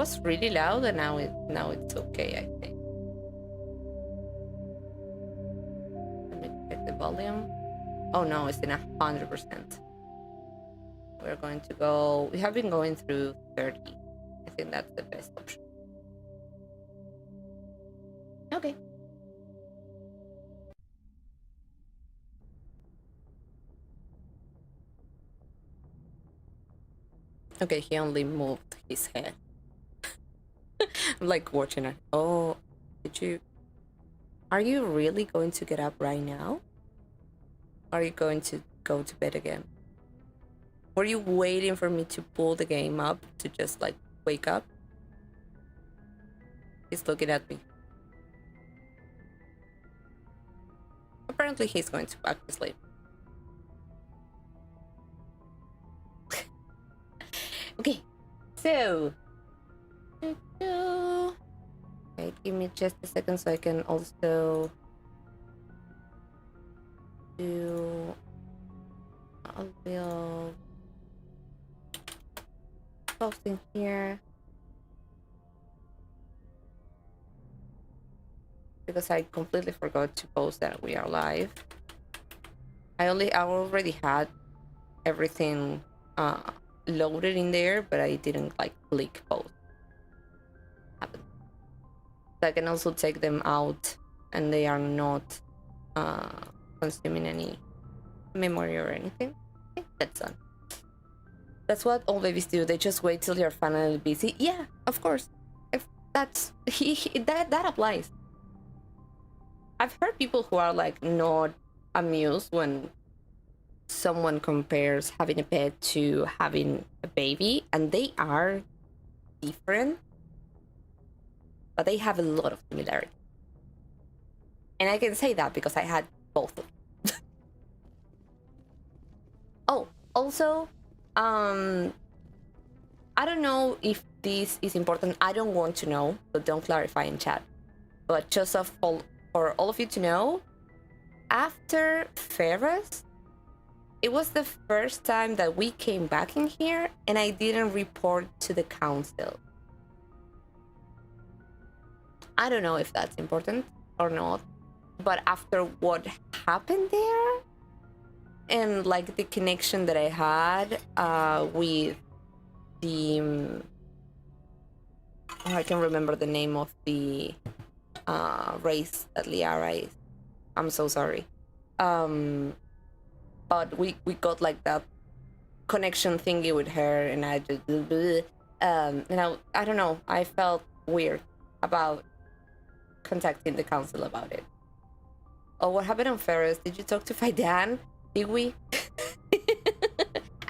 was really loud, and now it's okay, I think. Let me check the volume. Oh no, it's in 100%. We're going to go. We have been going through 30. I think that's the best option. Okay. Okay, he only moved his head. I'm like watching it. Oh, are you really going to get up right now? Are you going to go to bed again? Were you waiting for me to pull the game up to just like wake up? He's looking at me. Apparently he's going to back to sleep. Okay, so okay, give me just a second so I can also do a little posting here, because I completely forgot to post that we are live. I already had everything loaded in there, but I didn't like click post. Happened. So I can also take them out and they are not consuming any memory or anything. Okay, that's done. That's what all babies do. They just wait till you're finally busy. Yeah, of course. If that's that applies. I've heard people who are like not amused when someone compares having a pet to having a baby, and they are different, but they have a lot of similarity. And I can say that because I had both of them. Oh, also, I don't know if this is important. I don't want to know, so don't clarify in chat. But just for all of you to know, after Ferris, it was the first time that we came back in here and I didn't report to the council. I don't know if that's important or not, but after what happened there and like the connection that I had with the I can remember the name of the race that Liara is. I'm so sorry. But we got like that connection thingy with her, and I just I don't know, I felt weird about contacting the council about it. Oh, what happened on Ferris? Did you talk to Kaidan? Did we?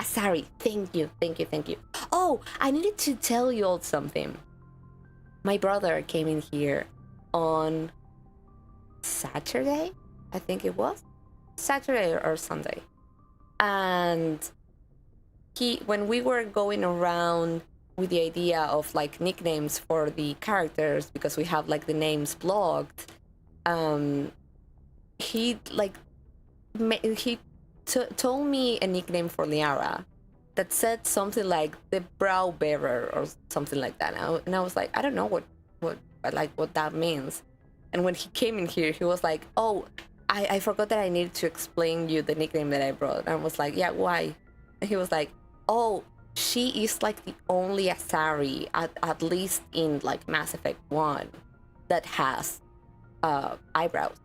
Sorry, thank you. Oh, I needed to tell you all something. My brother came in here on Saturday, I think it was Saturday or Sunday, and when we were going around with the idea of like nicknames for the characters, because we have like the names blocked, he told me a nickname for Liara that said something like the brow bearer or something like that, and I was like, I don't know what that means. And when he came in here, he was like, oh, I forgot that I needed to explain you the nickname that I brought. And I was like, yeah, why? And he was like, oh, she is like the only Asari, at least in like Mass Effect 1, that has eyebrows.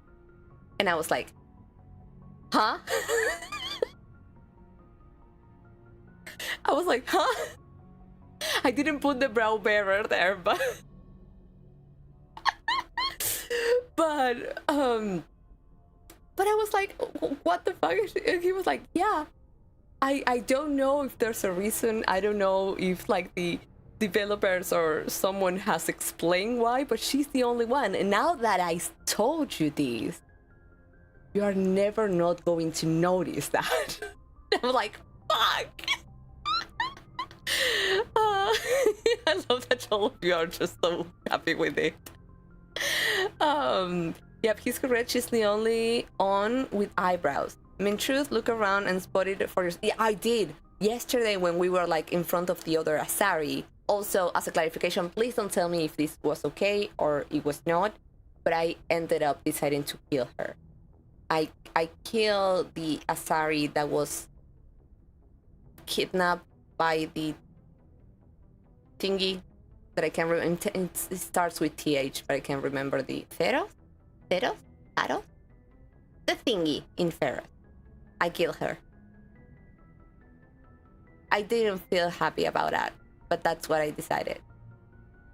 And I was like, huh? I was like, huh? I didn't put the brow bearer there, but but I was like, what the fuck? And he was like, yeah, I don't know if there's a reason. I don't know if like the developers or someone has explained why, but she's the only one. And now that I told you this, you are never not going to notice that. I'm like, fuck. I love that all of you are just so happy with it. Yep, he's correct. She's the only on with eyebrows. I mean, truth, look around and spot it for yourself. Yeah, I did. Yesterday when we were like in front of the other Asari, Also, as a clarification, please don't tell me if this was okay or it was not, but I ended up deciding to kill her. I killed the Asari that was kidnapped by the thingy that I can't remember. It starts with TH, but I can't remember the Theros? Theros? The thingy in Theros. I killed her. I didn't feel happy about that, but that's what I decided.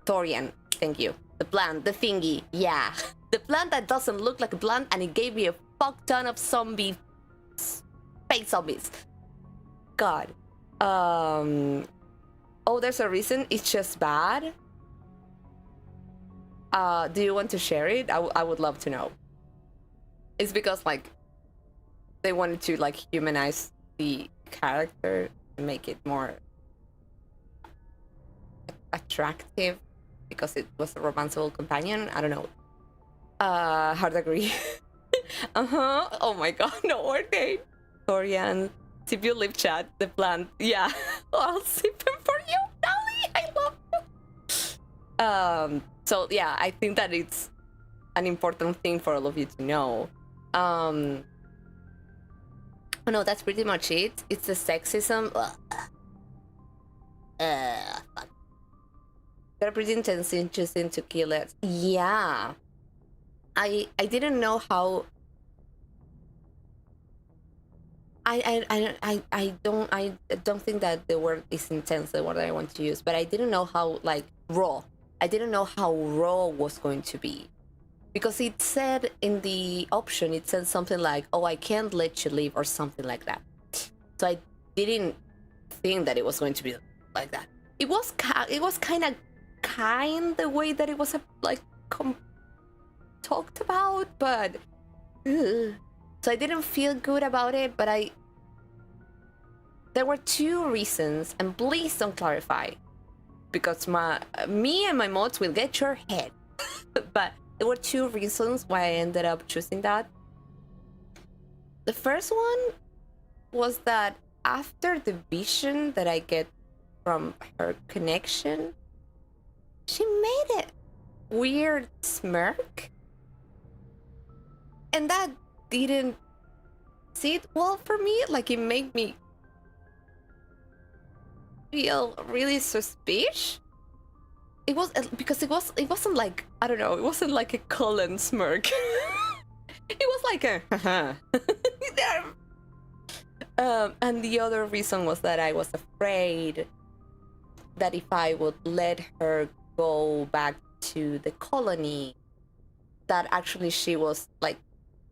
Thorian, thank you. The plant, the thingy, yeah. The plant that doesn't look like a plant, and it gave me a fuck ton of space zombies. God. Oh, there's a reason. It's just bad. Do you want to share it? I would love to know. It's because like they wanted to like humanize the character, make it more attractive because it was a romanceable companion. I don't know. Hard agree. Oh my god, no more day. Torian, if you live chat, the plant. Yeah, I'll sip him for you, Dolly. I love you. So yeah, I think that it's an important thing for all of you to know. Oh no, that's pretty much it. It's the sexism. Fuck. They're pretty interesting to kill it. Yeah. I didn't know how. I don't think that the word is intense, the word that I want to use, but I didn't know how like raw. I didn't know how raw was going to be. Because it said in the option, it said something like, oh, I can't let you leave, or something like that. So I didn't think that it was going to be like that. It was kind of the way that it was like talked about, but so I didn't feel good about it. But there were two reasons, and please don't clarify, because me and my mods will get your head. But there were two reasons why I ended up choosing that. The first one was that after the vision that I get from her connection, she made a weird smirk, and that didn't sit well for me. Like, it made me feel really suspicious. It was because it wasn't like, I don't know, it wasn't like a Cullen smirk. It was like a and the other reason was that I was afraid that if I would let her go back to the colony, that actually she was like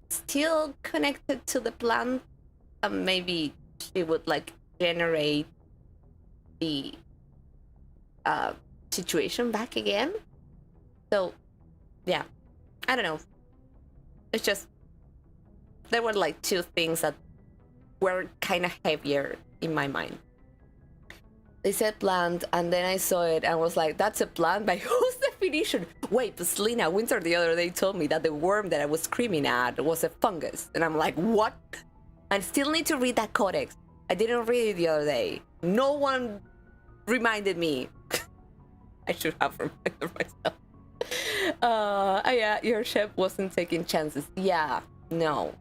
still connected to the plant, and maybe she would like generate the situation back again. So yeah, I don't know, it's just there were like two things that were kind of heavier in my mind. They said plant, and then I saw it and was like, that's a plant by whose definition? Wait, but Selena Winter the other day told me that the worm that I was screaming at was a fungus, and I'm like, what? I still need to read that codex. I didn't read it the other day. No one reminded me. I should have reminded myself. Yeah, your chef wasn't taking chances. Yeah, no.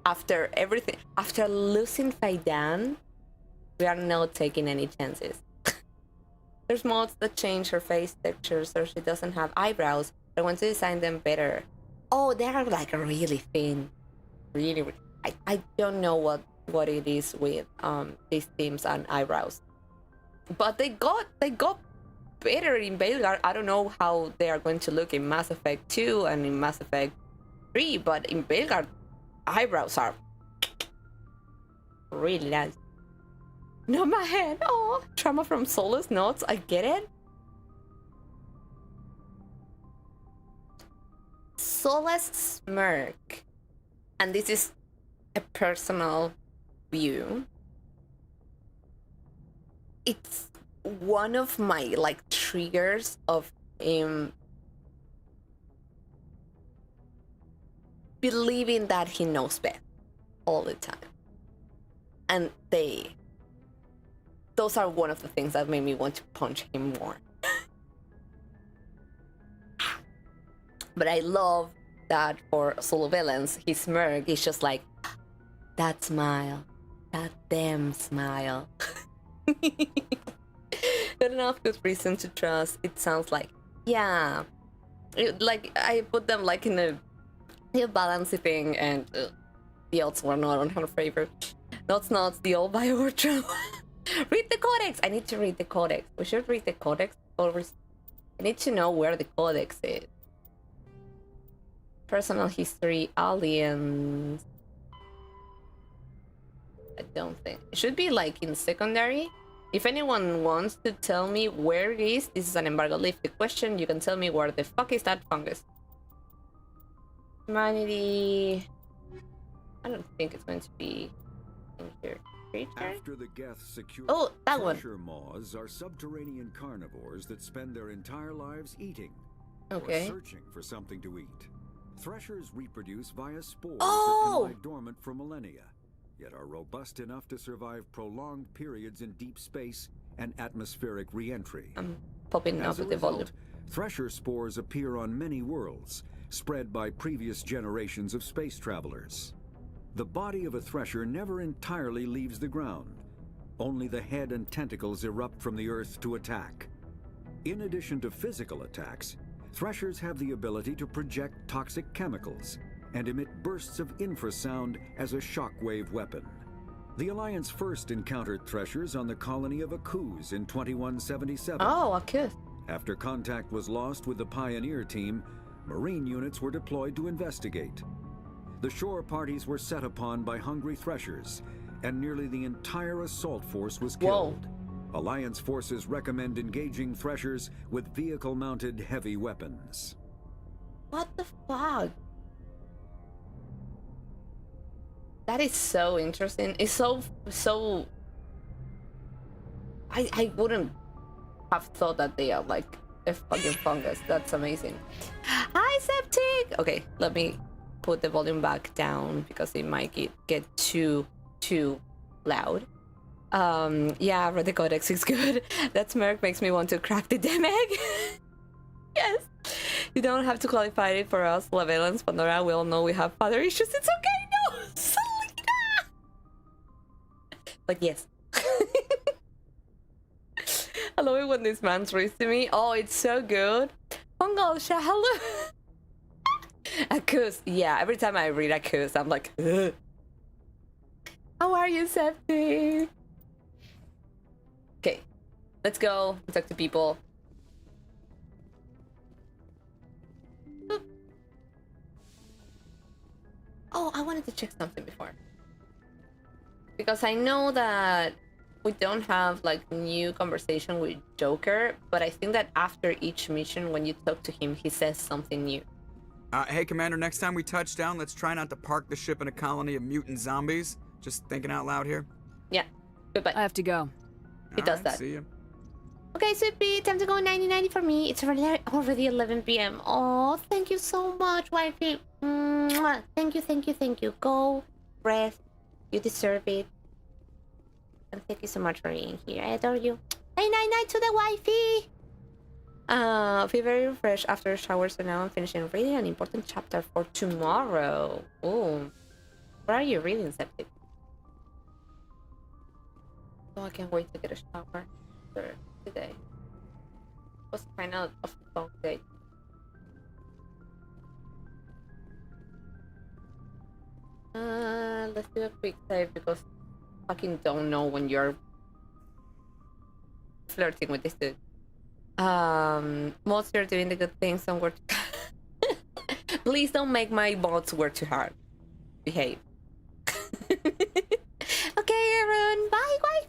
After everything, after losing Kaidan, we are not taking any chances. There's mods that change her face texture so she doesn't have eyebrows. I want to design them better. Oh, they are like really thin. Really, I don't know what it is with these themes and eyebrows. But they got better in Veilguard. I don't know how they are going to look in Mass Effect 2 and in Mass Effect 3, but in Veilguard, eyebrows are really nice. No, my head. Oh, trauma from soulless notes. I get it. Soulless smirk. And this is a personal view. It's one of my like triggers of believing that he knows best all the time. And they those are one of the things that made me want to punch him more. But I love that for solo villains, his smirk is just like, that smile, that damn smile. Not enough good reason to trust. It sounds like, yeah. Like, I put them like in a balancing thing, and the odds were not on her favor. That's not the old bio true. Read the codex! I need to read the codex. We should read the codex. I need to know where the codex is. Personal history, aliens. I don't think. It should be like in secondary. If anyone wants to tell me where it is, this is an embargo. Leave the question. You can tell me where the fuck is that fungus. Humanity. I don't think it's going to be in here. After the Geth secure, oh, that one. Thresher Maws are subterranean carnivores that spend their entire lives eating or searching for something to eat. Threshers reproduce via spores that can lie dormant for millennia, yet are robust enough to survive prolonged periods in deep space and atmospheric re-entry. I'm popping up with the volume. Thresher spores appear on many worlds, spread by previous generations of space travelers. The body of a thresher never entirely leaves the ground. Only the head and tentacles erupt from the earth to attack. In addition to physical attacks, threshers have the ability to project toxic chemicals and emit bursts of infrasound as a shockwave weapon. The Alliance first encountered threshers on the colony of Akuz in 2177. Oh, Akuz. After contact was lost with the Pioneer team, Marine units were deployed to investigate. The shore parties were set upon by hungry threshers, and nearly the entire assault force was killed. Whoa. Alliance forces recommend engaging threshers with vehicle-mounted heavy weapons. What the fuck? That is so interesting. It's so... I wouldn't have thought that they are like a fucking fungus. That's amazing. Hi, Septic! Okay, let me put the volume back down because it might get too loud. Yeah, read the codex is good. That smirk makes me want to crack the damn egg. Yes. You don't have to qualify it for us, Lavalans, Pandora. We all know we have father issues. It's okay, no! Selena! But yes. I love it when this man reads to me. Oh, it's so good. Fungus, hello. Akuz. Yeah, every time I read Akuz, I'm like, ugh. How are you, Septic? Okay, let's go talk to people. Boop. Oh, I wanted to check something before. Because I know that we don't have like new conversation with Joker, but I think that after each mission, when you talk to him, he says something new. Hey, Commander, next time we touch down, let's try not to park the ship in a colony of mutant zombies. Just thinking out loud here. Yeah, goodbye. I have to go. He does that. See you. Okay, Sweet Pea, time to go 90-90 for me. It's already 11 p.m. Oh, thank you so much, wifey. Mwah. Thank you. Go, rest. You deserve it. And thank you so much for being here. I adore you. 9-9-9 to the wifey. Feel very refreshed after a shower, so now I'm finishing reading an important chapter for tomorrow. Oh, what are you reading, Septic? Oh, I can't wait to get a shower for today. It was kind of a long day. Let's do a quick save because I fucking don't know when you're flirting with this dude. Mods, you're doing the good things, don't work. Please don't make my bots work too hard. Behave. Okay, everyone. Bye, bye.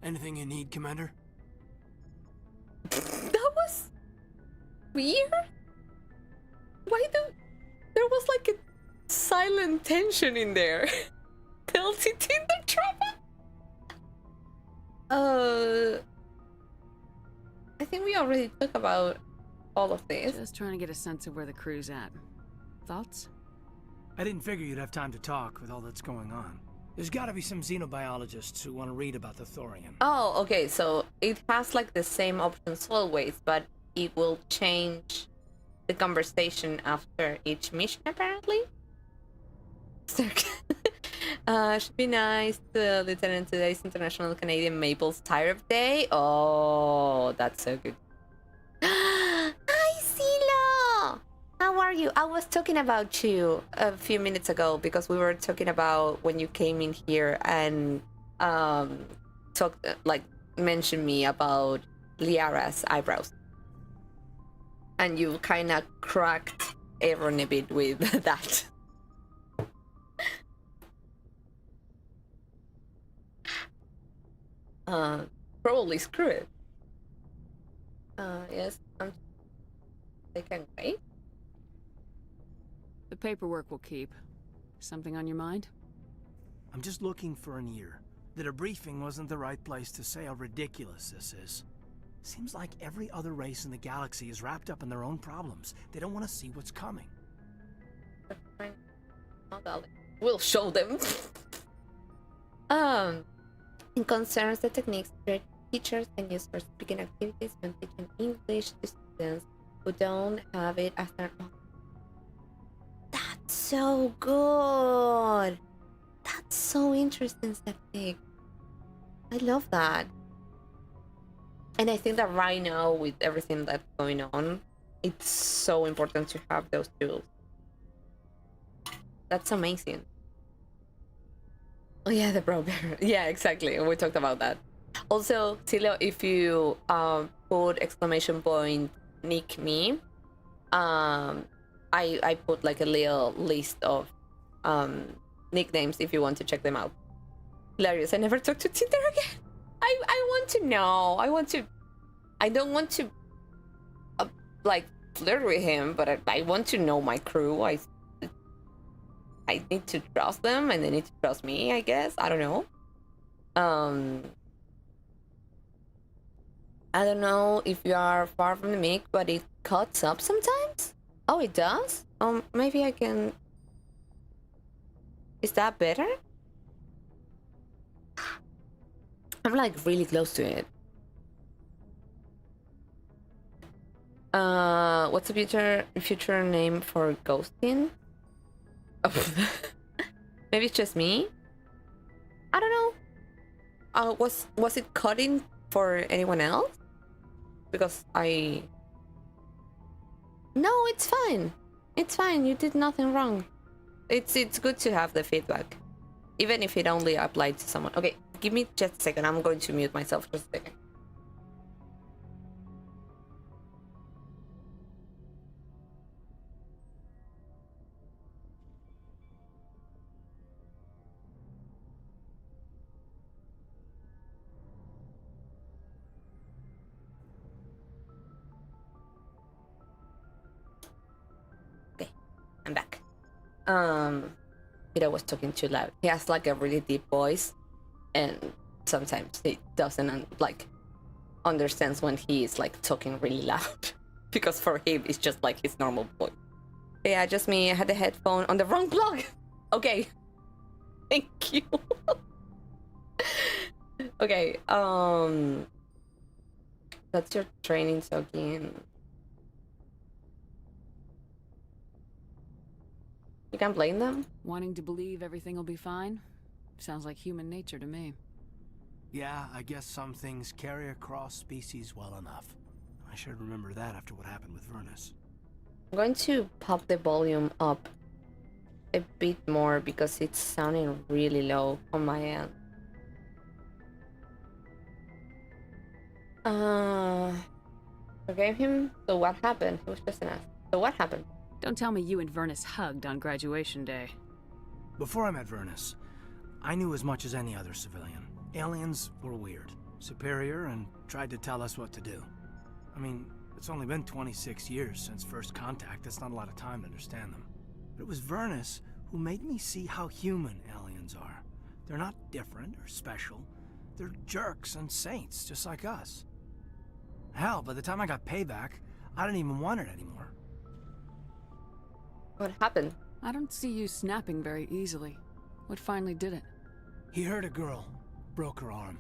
Anything you need, Commander? That was weird. There was like a silent tension in there. Tilted in the trouble. I think we already talked about all of this. Just trying to get a sense of where the crew's at. Thoughts? I didn't figure you'd have time to talk with all that's going on. There's gotta be some xenobiologists who want to read about the thorium. Oh, okay, so it has like the same options always, but it will change the conversation after each mission, apparently. Should be nice to Lieutenant today's International Canadian Maples Tire Day. Oh, that's so good. Hi, Silo! How are you? I was talking about you a few minutes ago because we were talking about when you came in here and mentioned me about Liara's eyebrows. And you kind of cracked Aaron a bit with that. Probably screw it. Yes, they can wait. The paperwork will keep. Something on your mind? I'm just looking for an ear. The debriefing wasn't the right place to say how ridiculous this is. Seems like every other race in the galaxy is wrapped up in their own problems. They don't want to see what's coming. That's fine. Oh, darling. We'll show them. It concerns the techniques that teachers can use for speaking activities when teaching English to students who don't have it as their own. That's so good. That's so interesting, Septic. I love that. And I think that right now, with everything that's going on, it's so important to have those tools. That's amazing. Oh yeah, the bro bear. Yeah, exactly. We talked about that. Also, Tilo, if you put exclamation point nick me, I put like a little list of nicknames if you want to check them out. Hilarious. I never talked to Tinder again. I want to know. I don't want to like flirt with him, but I want to know my crew. I need to trust them and they need to trust me, I guess. I don't know. I don't know if you are far from the mic, but it cuts up sometimes. Oh, it does? Maybe I can... Is that better? I'm like really close to it. What's the future name for ghosting? Maybe it's just me. I don't know. Was it cutting for anyone else? Because no, it's fine. It's fine. You did nothing wrong. It's good to have the feedback, even if it only applied to someone. Okay, give me just a second. I'm going to mute myself just a second. I'm back. Peter was talking too loud. He has like a really deep voice, and sometimes he doesn't like understands when he is like talking really loud because for him it's just like his normal voice. Yeah, just me. I had the headphone on the wrong plug. Okay, thank you. Okay, that's your training, Sokin. You can't blame them. Wanting to believe everything will be fine? Sounds like human nature to me. Yeah, I guess some things carry across species well enough. I should remember that after what happened with Vernus. I'm going to pop the volume up a bit more because it's sounding really low on my end. Forgave him? So what happened? He was just an ass. So what happened? Don't tell me you and Vernus hugged on graduation day. Before I met Vernus, I knew as much as any other civilian. Aliens were weird, superior, and tried to tell us what to do. I mean, it's only been 26 years since first contact. That's not a lot of time to understand them. But it was Vernus who made me see how human aliens are. They're not different or special. They're jerks and saints, just like us. Hell, by the time I got payback, I didn't even want it anymore. What happened? I don't see you snapping very easily. What finally did it? He hurt a girl, broke her arm.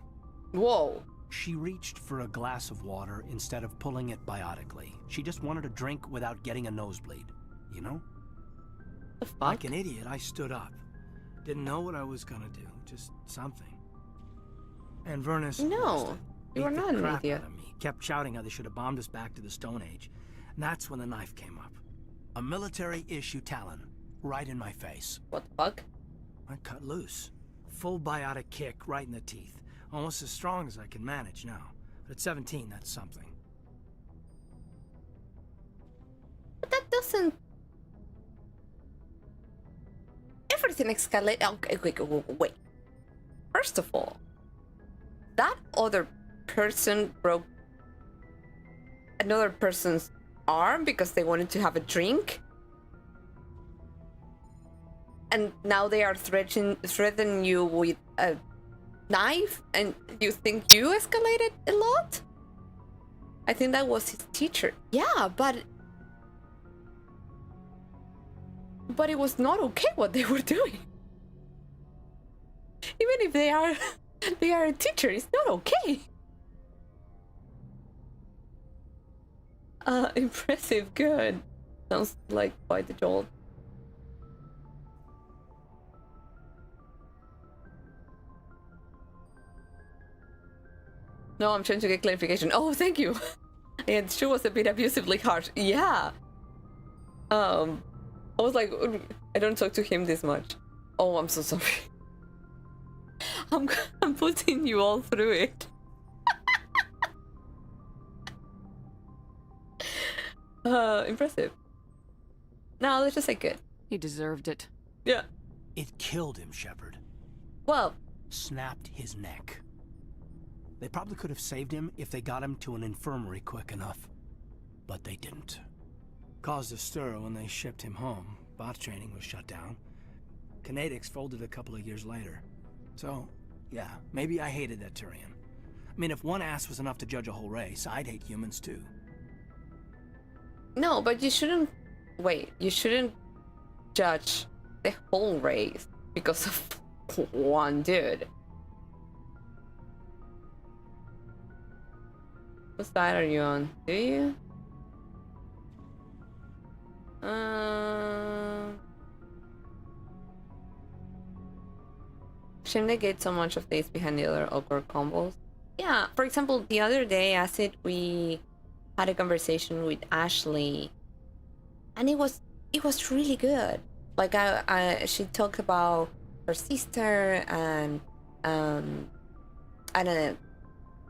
Whoa. She reached for a glass of water instead of pulling it biotically. She just wanted a drink without getting a nosebleed, you know? The fuck? Like an idiot, I stood up. Didn't know what I was gonna do, just something. And Vernus No, lost it. you are Beat the not an crap idiot. out of me. Kept shouting how they should have bombed us back to the Stone Age. And that's when the knife came up. A military-issue talon, right in my face. What the fuck? I cut loose. Full biotic kick right in the teeth. Almost as strong as I can manage now. But at 17, that's something. But that doesn't... Everything escalated... Okay, wait. First of all, that other person broke another person's arm because they wanted to have a drink? And now they are threatening you with a knife, and you think you escalated a lot? I think that was his teacher. Yeah, but it was not okay what they were doing. Even if they are a teacher, it's not okay. Impressive, good. Sounds like quite the jolt. No, I'm trying to get clarification. Oh, thank you. And she was a bit abusively harsh. Yeah. I was like, I don't talk to him this much. Oh, I'm so sorry. I'm putting you all through it. Impressive. No, let's just say good. He deserved it. Yeah. It killed him, Shepard. Well, Snapped his neck. They probably could have saved him if they got him to an infirmary quick enough. But they didn't. Caused a stir when they shipped him home. Bot training was shut down. Kinetics folded a couple of years later. So, yeah, maybe I hated that Turian. I mean, if one ass was enough to judge a whole race, I'd hate humans too. no, but you shouldn't... Wait, you shouldn't judge the whole race because of one dude. What side are you on? Do you? Shouldn't negate so much of this behind the other awkward combos. Yeah, for example, the other day, Acid, we had a conversation with Ashley, and it was really good. Like she talked about her sister and an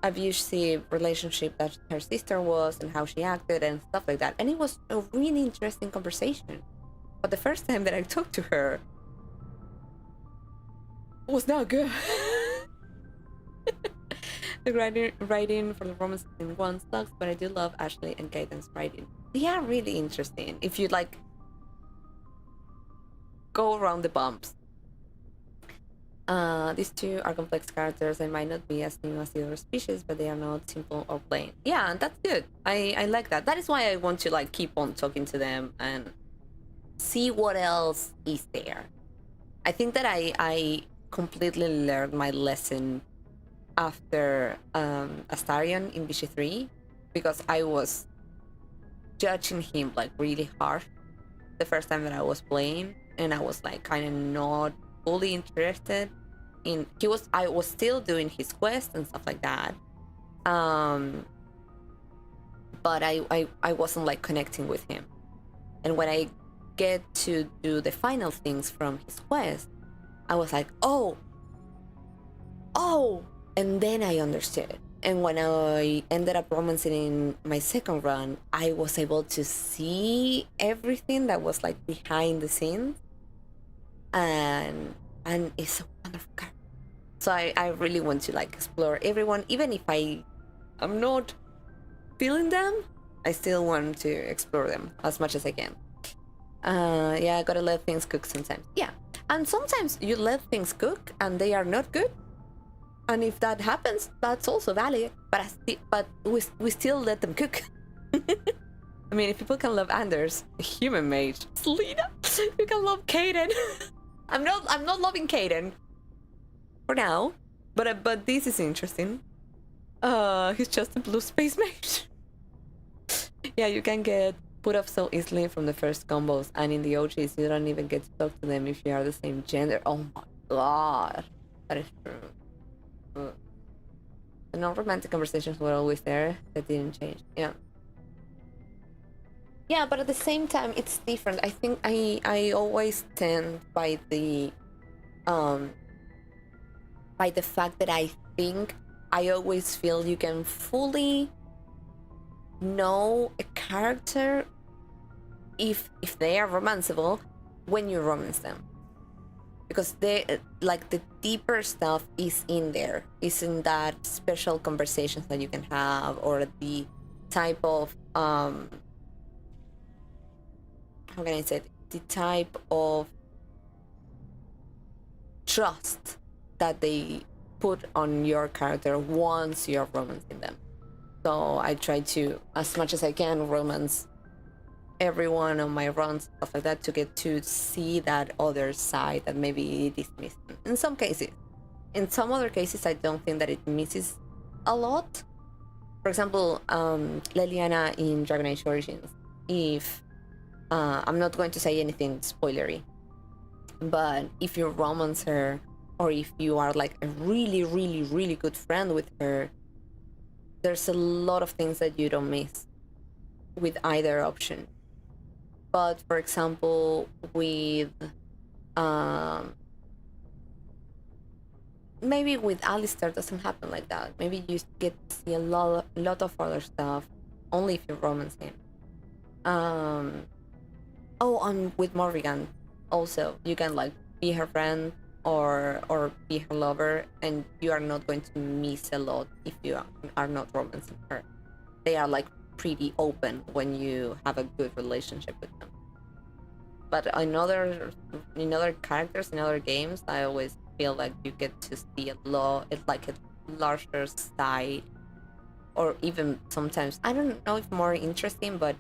abusive relationship that her sister was and how she acted and stuff like that, and it was a really interesting conversation. But the first time that I talked to her was not good. The writing for the romance in one sucks, but I do love Ashley and Kaidan's writing. They are really interesting if you like go around the bumps. These two are complex characters. They might not be as new as the other species, but they are not simple or plain. Yeah, and that's good. I like that. That is why I want to like keep on talking to them and see what else is there. I think that I completely learned my lesson after Astarion in Vichy 3, because I was judging him like really harsh the first time that I was playing, and I was like kind of not fully interested in... I was still doing his quest and stuff like that, but I wasn't like connecting with him. And when I get to do the final things from his quest, I was like, oh, and then I understood. And when I ended up romancing in my second run, I was able to see everything that was like behind the scenes, and it's a wonderful character. So I really want to like explore everyone, even if I'm not feeling them, I still want to explore them as much as I can. Yeah, I gotta let things cook sometimes. Yeah, and sometimes you let things cook and they are not good. And if that happens, that's also valid. But we still let them cook. I mean, if people can love Anders, a human mage, Selena, you can love Kaidan. I'm not loving Kaidan for now, but this is interesting. He's just a blue space mage. Yeah, you can get put off so easily from the first combos, and in the OGs, you don't even get to talk to them if you are the same gender. Oh my god, that is true. The non-romantic conversations were always there. That didn't change. Yeah. Yeah, but at the same time, it's different. I think I always stand by the fact that I think I always feel you can fully know a character if they are romanceable when you romance them, because they like the deeper stuff is in there, is in that special conversations that you can have, or the type of how can I say it? The type of trust that they put on your character once you're romancing them. So I try to, as much as I can, romance everyone on my runs, stuff like that, to get to see that other side that maybe it is missing. In some cases. In some other cases, I don't think that it misses a lot. For example, Leliana in Dragon Age Origins. If I'm not going to say anything spoilery, but if you romance her, or if you are like a really, really, really good friend with her, there's a lot of things that you don't miss with either option. But for example, with maybe with Alistair doesn't happen like that. Maybe you get to see a lot of other stuff only if you romance him. And with Morrigan also, you can like be her friend or be her lover, and you are not going to miss a lot if you are not romancing her. They are like pretty open when you have a good relationship with them. But in other characters, in other games, I always feel like you get to see a larger side, or even sometimes, I don't know if more interesting, but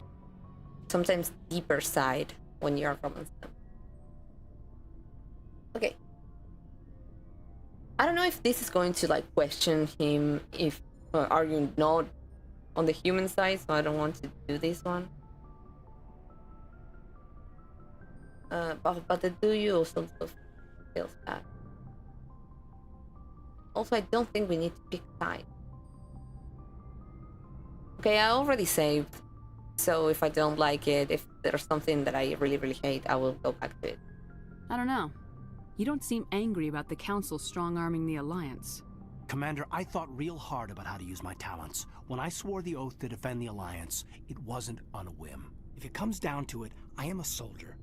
sometimes deeper side when you are romancing them. Okay. I don't know if this is going to like question him if are you not on the human side, so I don't want to do this one. But the do you also feels bad. Also, I don't think we need to pick side. Okay, I already saved, so if I don't like it, if there's something that I really, really hate, I will go back to it. I don't know. You don't seem angry about the Council strong-arming the Alliance. Commander, I thought real hard about how to use my talents. When I swore the oath to defend the Alliance, it wasn't on a whim. If it comes down to it, I am a soldier.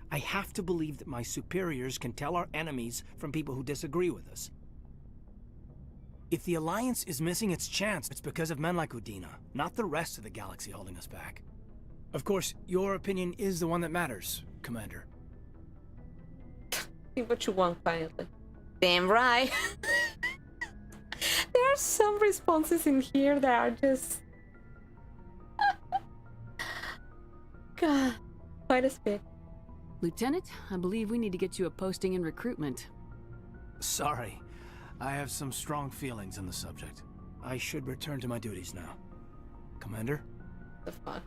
I have to believe that my superiors can tell our enemies from people who disagree with us. If the Alliance is missing its chance, it's because of men like Udina, not the rest of the galaxy holding us back. Of course, your opinion is the one that matters, Commander. Think what you want, quietly. Damn right. There are some responses in here that are just... God, quite a spit. Lieutenant, I believe we need to get you a posting in recruitment. Sorry. I have some strong feelings on the subject. I should return to my duties now. Commander? The fuck?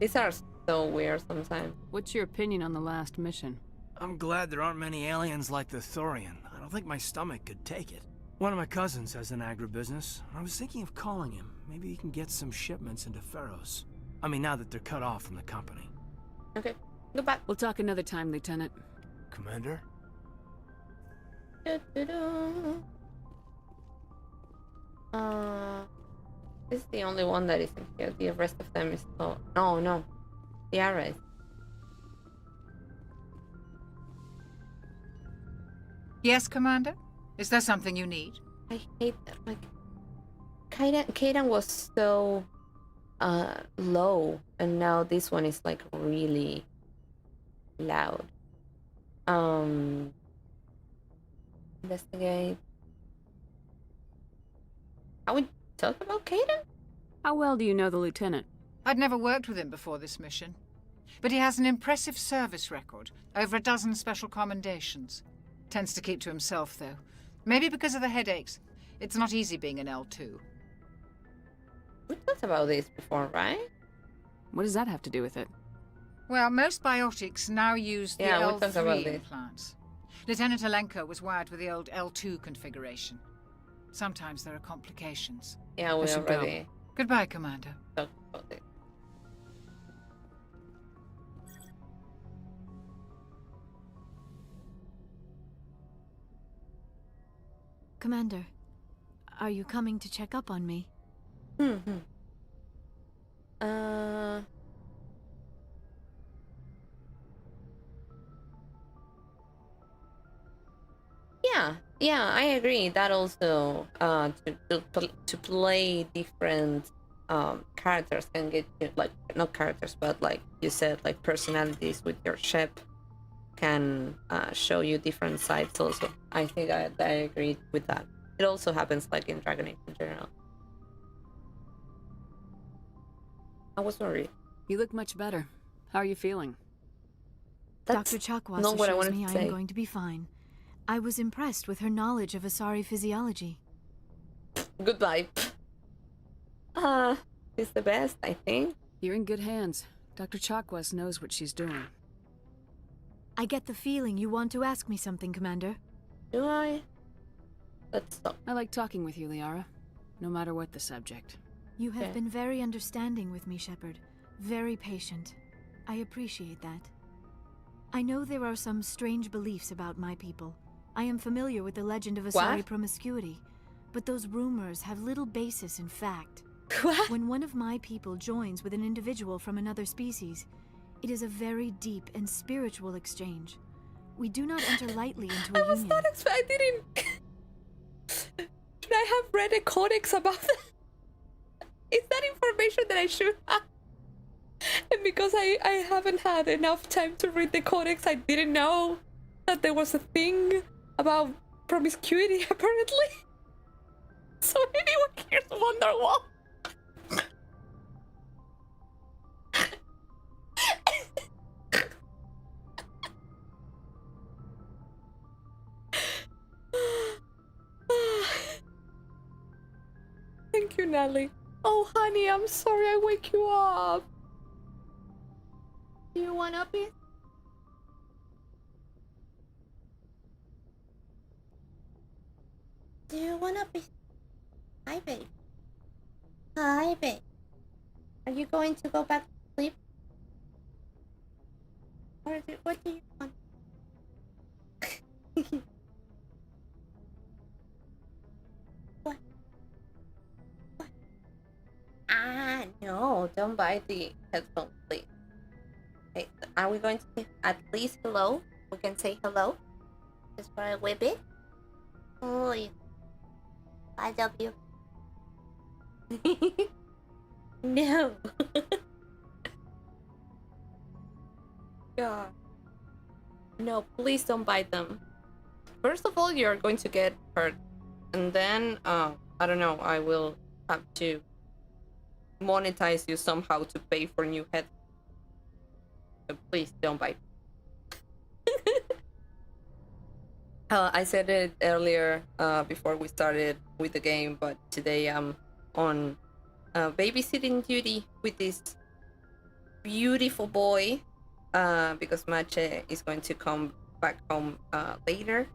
These are so weird sometimes. What's your opinion on the last mission? I'm glad there aren't many aliens like the Thorian. I don't think my stomach could take it. One of my cousins has an agribusiness. I was thinking of calling him. Maybe he can get some shipments into Pharos. I mean, now that they're cut off from the company. Okay, goodbye. We'll talk another time, Lieutenant. Commander? This is the only one that isn't here. The rest of them is so... No. Liara is. Yes, Commander? Is there something you need? I hate that. Like, Kaidan was so low, and now this one is like really loud. Investigate. Are we talk about Kaidan? How well do you know the Lieutenant? I'd never worked with him before this mission. But he has an impressive service record, over a dozen special commendations. Tends to keep to himself, though. Maybe because of the headaches. It's not easy being an L2. We talked about this before, right? What does that have to do with it? Well, most biotics now use the Yeah, we talked about L3 this. implants. Lieutenant Alenko was wired with the old L2 configuration. Sometimes there are complications. Yeah, we should go. already Goodbye, Commander. talked about it. Commander, are you coming to check up on me? Mm-hmm. Yeah, I agree. That also to play different characters can get you, like, not characters, but like you said, like personalities with your ship can show you different sides. Also, I think I agree with that. It also happens like in Dragon Age in general. I was worried. You look much better. How are you feeling? That's Dr. Chakwas not what I assures wanted me to I say. am going to be fine. I was impressed with her knowledge of Asari physiology. Goodbye. She's the best, I think. You're in good hands. Dr. Chakwas knows what she's doing. I get the feeling you want to ask me something, Commander. Do I? Let's stop. I like talking with you, Liara. No matter what the subject. You have Okay. been very understanding with me, Shepard. Very patient. I appreciate that. I know there are some strange beliefs about my people. I am familiar with the legend of Asari What? promiscuity, but those rumors have little basis in fact. What? When one of my people joins with an individual from another species, it is a very deep and spiritual exchange. We do not enter lightly into a I was union. not I didn't. Should I have read a codex about that? Is that information that I should have? And because I haven't had enough time to read the codex, I didn't know that there was a thing about promiscuity, apparently. So anyone here's Wonderwall. Thank you, Natalie. Oh, honey, I'm sorry I wake you up. Do you want a piece? Do you want a piece? Hi, babe. Hi, babe. Are you going to go back to sleep? Or what do you want? What? What? Ah, no, don't buy the headphones, please. Okay, are we going to at least hello? We can say hello? Just for a wee bit? Oh, yeah. I love you. No. God. No, please don't bite them. First of all, you're going to get hurt. And then, I don't know, I will have to monetize you somehow to pay for new head. So please don't bite. I said it earlier before we started with the game, but today I'm on babysitting duty with this beautiful boy because Mache is going to come back home later,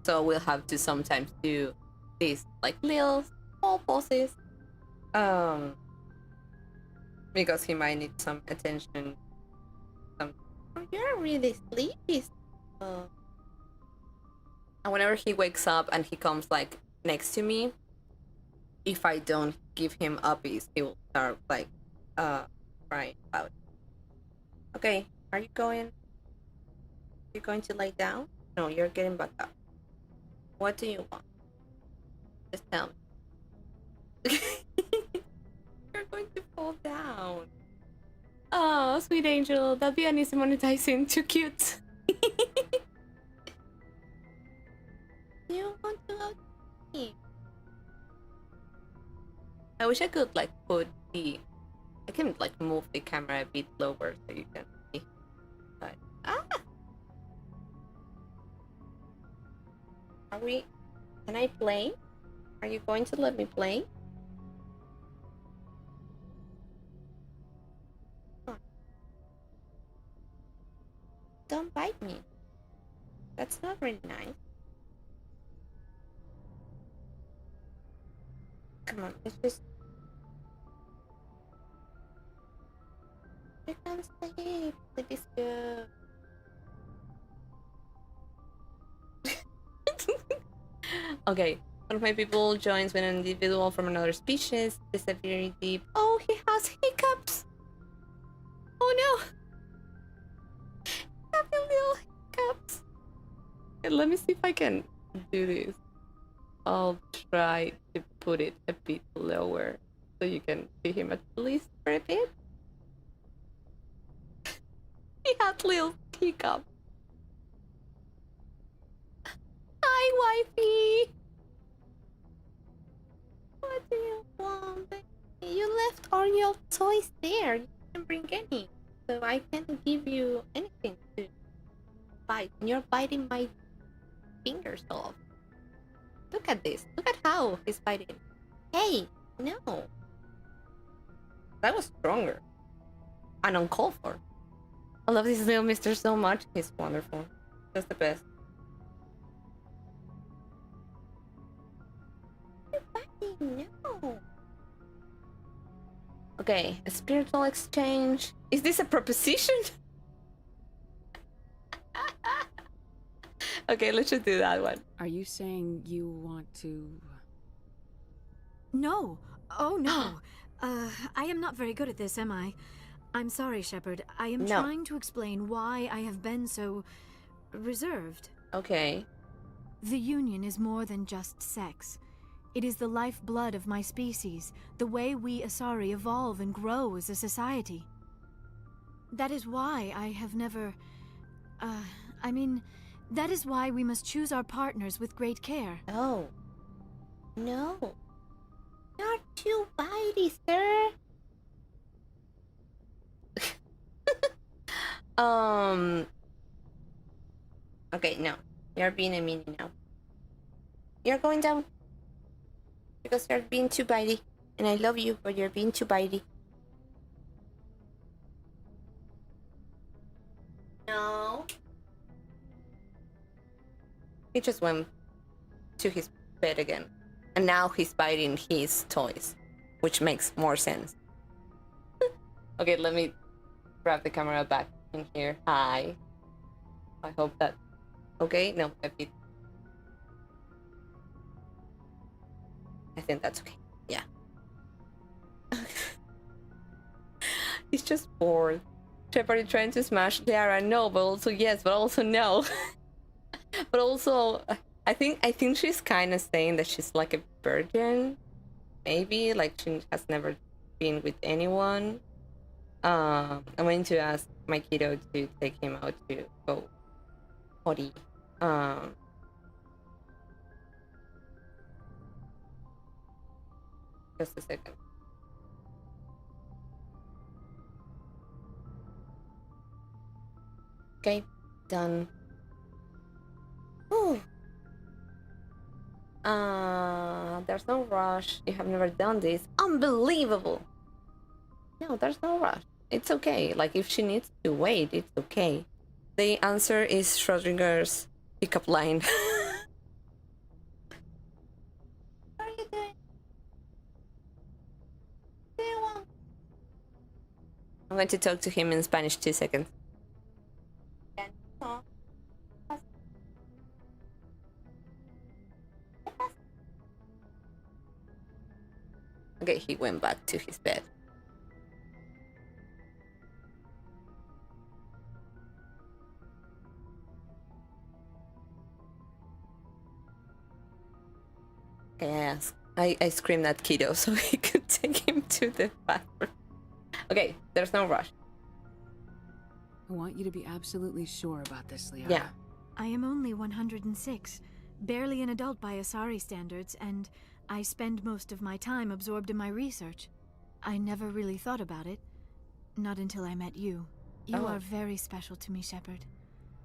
so we'll have to sometimes do these like little small pauses because he might need some attention. Oh, you're really sleepy. And whenever he wakes up and he comes like next to me, if I don't give him uppies, he will start like crying about it. Okay, are you going? You're going to lay down? No, you're getting back up. What do you want? Just tell me. You're going to fall down. Oh, sweet angel, that'd be an easy monetizing. Too cute. Do you want to go to sleep? I wish I could like put the can like move the camera a bit lower so you can see. But are we? Can I play? Are you going to let me play? Don't bite me. That's not very nice. Come on, let's just... You can't sleep. Let us go. Okay, one of my people joins when an individual from another species is a very deep... Oh, he has hiccups! Oh no! Having little hiccups. Okay, let me see if I can do this. I'll try to put it a bit lower so you can see him at least for a bit. He had little hiccups. Hi, wifey! What do you want, baby? You left all your toys there. You didn't bring any. So I can't give you anything to bite. And you're biting my fingers off. Look at this. Look at how he's biting. Hey, no. That was stronger. And uncalled for. I love this little mister so much. He's wonderful. Just the best. You're biting, no. Okay, a spiritual exchange. Is this a proposition? Okay, let's just do that one. Are you saying you want to... No. Oh, no. I am not very good at this, am I? I'm sorry, Shepard. I am trying to explain why I have been so... reserved. Okay. The Union is more than just sex. It is the lifeblood of my species, the way we Asari evolve and grow as a society. That is why I have never... that is why we must choose our partners with great care. Oh. No. Not too bitey, sir. Okay, no. You're being a meanie now. You're going down. Because you're being too bitey. And I love you, but you're being too bitey. No. He just went to his bed again. And now he's biting his toys. Which makes more sense. Okay, let me grab the camera back in here. Hi. I hope that... Okay, no, a bit. I think that's okay. Yeah. He's just bored. Shepard is trying to smash Liara. No, but also yes, but also no. But also, I think she's kind of saying that she's like a virgin. Maybe, like she has never been with anyone. I'm going to ask my kiddo to take him out to go potty. Just a second. Okay, done. Ooh. There's no rush. You have never done this. Unbelievable. No, there's no rush. It's okay. Like, if she needs to wait, it's okay. The answer is Schrodinger's pickup line. What are you doing? What do you want? I'm going to talk to him in Spanish 2 seconds. Okay, he went back to his bed. Okay, I screamed at kiddo so he could take him to the bathroom. Okay, there's no rush. I want you to be absolutely sure about this, Liara. Yeah. I am only 106, barely an adult by Asari standards, and I spend most of my time absorbed in my research. I never really thought about it. Not until I met you. You Oh. are very special to me, Shepard.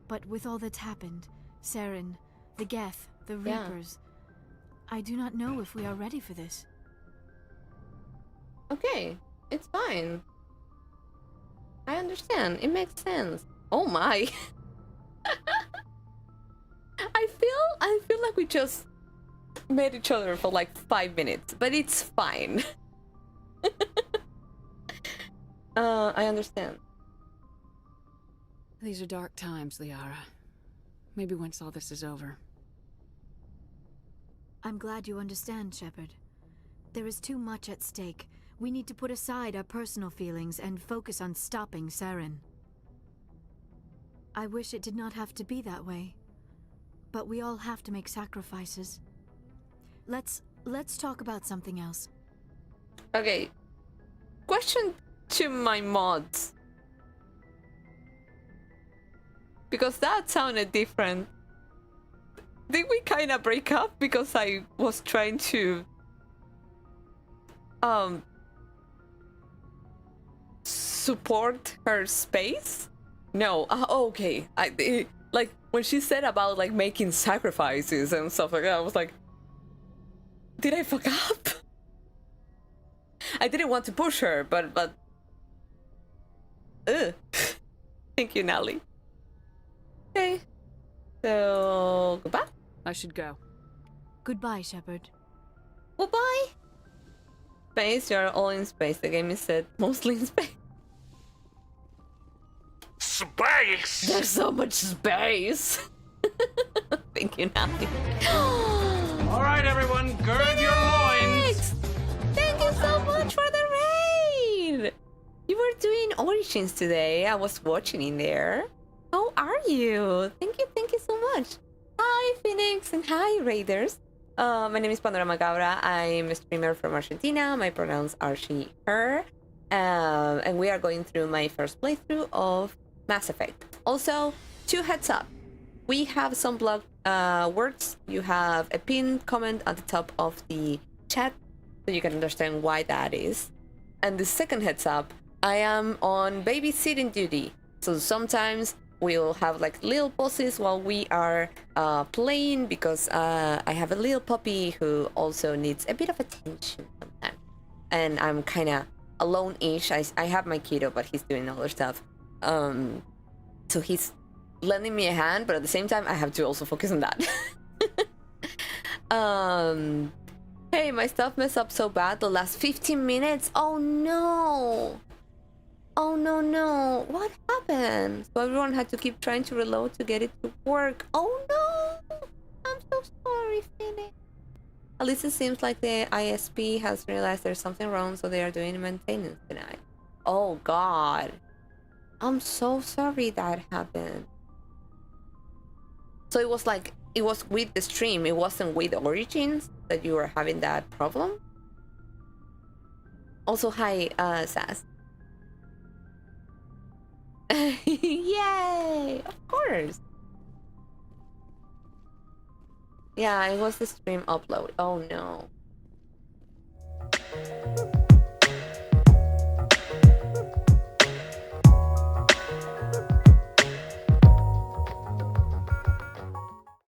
But with all that's happened, Saren, the Geth, the Yeah. Reapers, I do not know if we are ready for this. Okay, it's fine. I understand. It makes sense. Oh my. I feel like we just met each other for like 5 minutes, but it's fine. I understand. These are dark times, Liara. Maybe once all this is over. I'm glad you understand, Shepard. There is too much at stake. We need to put aside our personal feelings and focus on stopping Saren. I wish it did not have to be that way. But we all have to make sacrifices. Let's talk about something else. Okay. Question to my mods. Because that sounded different. Did we kind of break up because I was trying to support her space? No. Okay. Like when she said about like making sacrifices and stuff like that, I was like, did I fuck up? I didn't want to push her, but thank you, Nally. Okay. So goodbye. I should go. Goodbye, Shepard. Goodbye. Space, you're all in space. The game is set mostly in space. Space! There's so much space. Thank you, Nally. All right, everyone, gird your loins. Thank you so much for the raid. You were doing Origins today. I was watching in there. How are you? Thank you so much. Hi, Phoenix, and hi, Raiders. My name is Pandora Macabra. I'm a streamer from Argentina. My pronouns are she, her. And we are going through my first playthrough of Mass Effect. Also, 2 heads up. We have some blog words. You have a pinned comment at the top of the chat so you can understand why that is. And the second heads up, I am on babysitting duty. So sometimes we'll have like little pauses while we are playing because I have a little puppy who also needs a bit of attention sometimes. And I'm kind of alone-ish. I have my kiddo, but he's doing other stuff. So he's lending me a hand, but at the same time, I have to also focus on that. Hey, my stuff messed up so bad the last 15 minutes. Oh no. Oh no. What happened? So everyone had to keep trying to reload to get it to work. Oh no. I'm so sorry, Phoenix. At least it seems like the ISP has realized there's something wrong, so they are doing maintenance tonight. Oh god. I'm so sorry that happened. So it was with the stream, it wasn't with Origins that you were having that problem? Also, hi, Sass. Yay! Of course! Yeah, it was the stream upload. Oh no.